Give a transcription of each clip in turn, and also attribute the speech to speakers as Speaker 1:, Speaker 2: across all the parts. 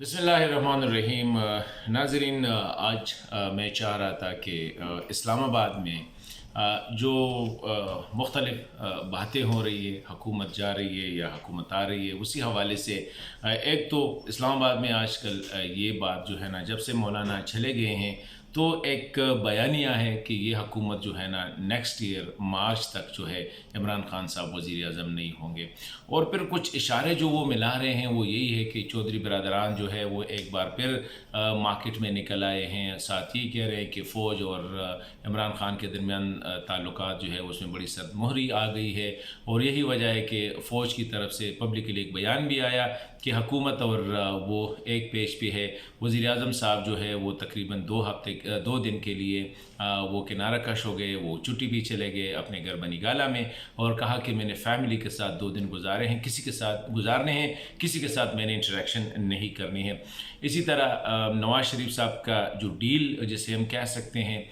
Speaker 1: بسم اللہ الرحمن الرحیم۔ ناظرین، آج میں چاہ رہا تھا کہ اسلام آباد میں جو مختلف باتیں ہو رہی ہے، حکومت جا رہی ہے یا حکومت آ رہی ہے، اسی حوالے سے ایک تو اسلام آباد میں آج کل یہ بات جو ہے نا، جب سے مولانا چلے گئے ہیں تو ایک بیانیہ ہے کہ یہ حکومت جو ہے نا نیکسٹ ایئر مارچ تک جو ہے عمران خان صاحب وزیر اعظم نہیں ہوں گے۔ اور پھر کچھ اشارے جو وہ ملا رہے ہیں وہ یہی ہے کہ چودھری برادران جو ہے وہ ایک بار پھر مارکیٹ میں نکل آئے ہیں، ساتھ ہی کہہ رہے ہیں کہ فوج اور عمران خان کے درمیان تعلقات جو ہے اس میں بڑی سرد مہری آ گئی ہے، اور یہی وجہ ہے کہ فوج کی طرف سے پبلکلی ایک بیان بھی آیا کہ حکومت اور وہ ایک پیج پہ ہے۔ وزیر اعظم صاحب جو ہے وہ تقریباً 2 دن کے لیے وہ کنارہ کش ہو گئے، وہ چھٹی بھی چلے گئے اپنے گھر بنی گالہ میں، اور کہا کہ میں نے فیملی کے ساتھ 2 دن گزارے ہیں، کسی کے ساتھ گزارنے ہیں، کسی کے ساتھ میں نے انٹریکشن نہیں کرنی ہے۔ اسی طرح نواز شریف صاحب کا جو ڈیل جسے ہم کہہ سکتے ہیں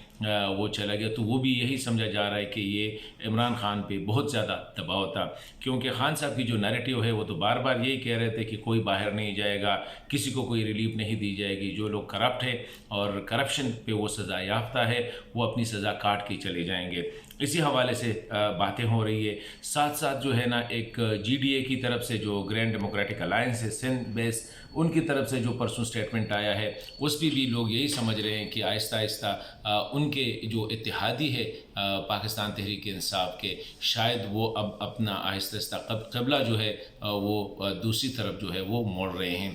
Speaker 1: وہ چلا گیا، تو وہ بھی یہی سمجھا جا رہا ہے کہ یہ عمران خان پہ بہت زیادہ دباؤ تھا، کیونکہ خان صاحب کی جو نیریٹو ہے وہ تو بار بار یہی کہہ رہے تھے کہ کوئی باہر نہیں جائے گا، کسی کو کوئی ریلیف نہیں دی جائے گی، جو لوگ کرپٹ ہے اور کرپشن پہ وہ سزا یافتہ ہے وہ اپنی سزا کاٹ کے چلے جائیں گے۔ اسی حوالے سے باتیں ہو رہی ہے۔ ساتھ ساتھ جو ہے نا ایک جی ڈی اے کی طرف سے جو گرینڈ ڈیموکریٹک الائنس ہے سندھ بیس، ان کی طرف سے جو پرسوں سٹیٹمنٹ آیا ہے اس پہ بھی لوگ یہی سمجھ رہے ہیں کہ آہستہ آہستہ ان کے جو اتحادی ہے پاکستان تحریک انصاف کے، شاید وہ اب اپنا آہستہ آہستہ قبلہ جو ہے وہ دوسری طرف جو ہے وہ موڑ رہے ہیں۔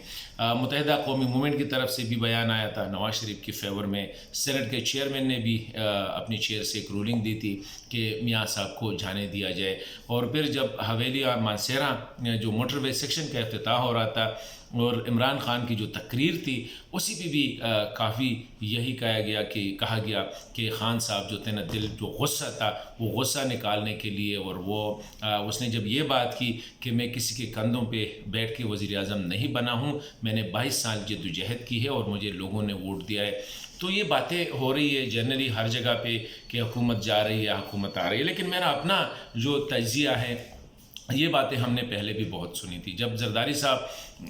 Speaker 1: متحدہ قومی موومنٹ کی طرف سے بھی بیان آیا تھا نواز شریف کے فیور میں، سینٹ کے چیئرمین نے بھی اپنی چیئر سے ایک رولنگ دی تھی کہ میاں صاحب کو جانے دیا جائے، اور پھر جب حویلی اور مانسیرا جو موٹر وے سیکشن کا افتتاح ہو رہا تھا اور عمران خان کی جو تقریر تھی اسی پہ بھی کافی یہی کہا گیا کہ خان صاحب جو تھے نا، دل جو غصہ تھا وہ غصہ نکالنے کے لیے، اور وہ اس نے جب یہ بات کی کہ میں کسی کے کندھوں پہ بیٹھ کے وزیر اعظم نہیں بنا ہوں، میں نے 22 سال جدوجہد کی ہے اور مجھے لوگوں نے ووٹ دیا ہے۔ تو یہ باتیں ہو رہی ہے جنرلی ہر جگہ پہ کہ حکومت جا رہی ہے، حکومت آ رہی ہے، لیکن میرا اپنا جو تجزیہ ہے، یہ باتیں ہم نے پہلے بھی بہت سنی تھی۔ جب زرداری صاحب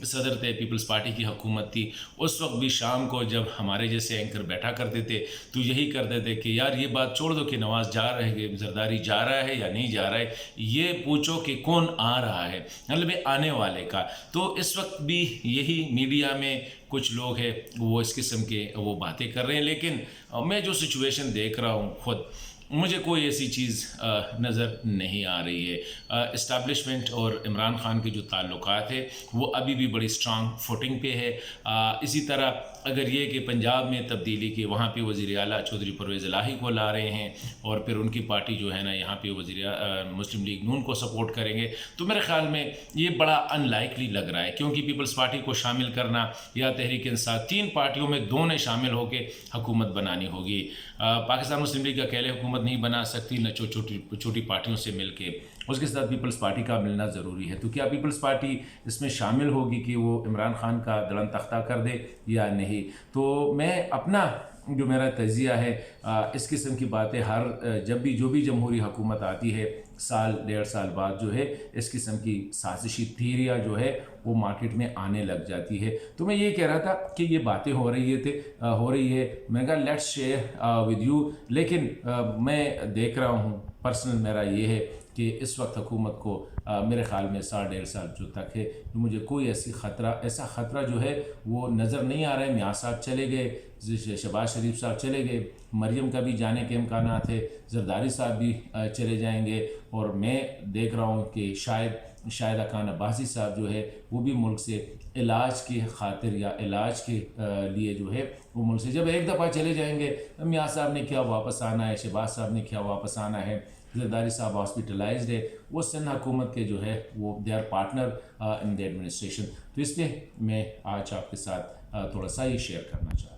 Speaker 1: صدر تھے، پیپلز پارٹی کی حکومت تھی، اس وقت بھی شام کو جب ہمارے جیسے اینکر بیٹھا کرتے تھے تو یہی کرتے تھے کہ یار یہ بات چھوڑ دو کہ نواز جا رہے ہیں، زرداری جا رہا ہے یا نہیں جا رہا ہے، یہ پوچھو کہ کون آ رہا ہے، مطلب آنے والے کا۔ تو اس وقت بھی یہی میڈیا میں کچھ لوگ ہیں وہ اس قسم کے وہ باتیں کر رہے ہیں، لیکن میں جو سچویشن دیکھ رہا ہوں خود، مجھے کوئی ایسی چیز نظر نہیں آ رہی ہے۔ اسٹیبلشمنٹ اور عمران خان کے جو تعلقات ہیں وہ ابھی بھی بڑی اسٹرانگ فوٹنگ پہ ہے۔ اسی طرح اگر یہ کہ پنجاب میں تبدیلی کی، وہاں پہ وزیر اعلیٰ چودھری پرویز الہی کو لا رہے ہیں اور پھر ان کی پارٹی جو ہے نا یہاں پہ مسلم لیگ نون کو سپورٹ کریں گے، تو میرے خیال میں یہ بڑا ان لائکلی لگ رہا ہے، کیونکہ پیپلز پارٹی کو شامل کرنا یا تحریک انصاف، 3 پارٹیوں میں 2 نے شامل ہو کے حکومت بنانی ہوگی۔ پاکستان مسلم لیگ اکیلے حکومت نہیں بنا سکتی، نہ چھوٹی پارٹیوں سے مل کے، اس کے ساتھ پیپلز پارٹی کا ملنا ضروری ہے۔ تو کیا پیپلز پارٹی اس میں شامل ہوگی کہ وہ عمران خان کا دلن تختہ کر دے یا نہیں؟ تو میں اپنا جو میرا تجزیہ ہے، اس قسم کی باتیں جو بھی جمہوری حکومت آتی ہے، 1.5 سال بعد جو ہے اس قسم کی سازشی تھیریاں جو ہے وہ مارکیٹ میں آنے لگ جاتی ہے۔ تو میں یہ کہہ رہا تھا کہ یہ باتیں ہو رہی ہے، میں نے کہا لیٹس شیئر ود یو، لیکن میں دیکھ رہا ہوں پرسنل میرا یہ ہے کہ اس وقت حکومت کو میرے خیال میں 1.5 سال جو تک ہے، مجھے کوئی ایسا خطرہ جو ہے وہ نظر نہیں آ رہا ہے۔ میاں صاحب چلے گئے، شہباز شریف صاحب چلے گئے، مریم کا بھی جانے کے امکانات ہے، زرداری صاحب بھی چلے جائیں گے، اور میں دیکھ رہا ہوں کہ شاید خان عباسی صاحب جو ہے وہ بھی ملک سے علاج کی خاطر یا علاج کے لیے جو ہے وہ ملک سے جب ایک دفعہ چلے جائیں گے، میاں صاحب نے کیا واپس آنا ہے، شہباز صاحب نے کیا واپس آنا ہے، زرداری صاحب ہاسپٹلائزڈ ہے، وہ سندھ حکومت کے جو ہے وہ they are partner in the administration. تو اس لیے میں آج آپ کے ساتھ تھوڑا سا یہ شیئر کرنا چاہتا ہوں۔